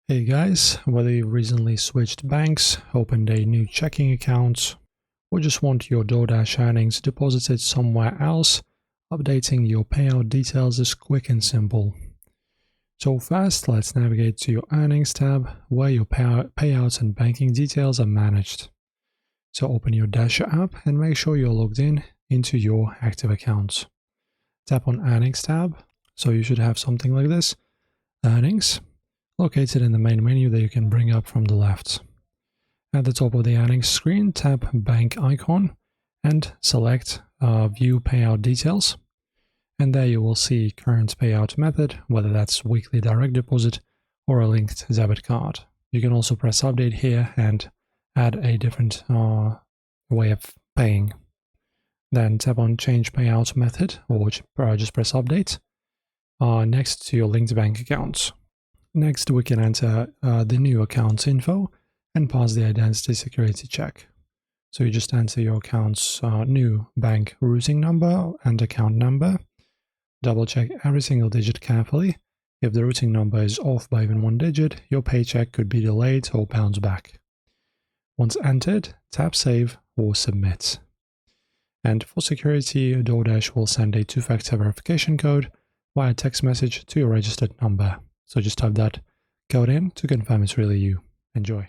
Hey guys, whether you recently switched banks, opened a new checking account, or just want your Doordash earnings deposited somewhere else, updating your payout details is quick and simple. So first, let's navigate to your Earnings tab, where your payouts and banking details are managed. So open your Dasher app and make sure you're logged in into your active accounts. Tap on Earnings tab, so you should have something like this, Earnings, located in the main menu that you can bring up from the left. At the top of the earnings screen, tap Bank icon and select View Payout Details. And there you will see current payout method, whether that's weekly direct deposit or a linked debit card. You can also press Update here and add a different way of paying. Then tap on Change Payout Method or just press Update next to your linked bank accounts. Next, we can enter the new account's info and pass the identity security check. So you just enter your account's new bank routing number and account number. Double check every single digit carefully. If the routing number is off by even one digit, your paycheck could be delayed or bounce back. Once entered, tap Save or Submit. And for security, Doordash will send a two-factor verification code via text message to your registered number. So just type that code in to confirm it's really you. Enjoy.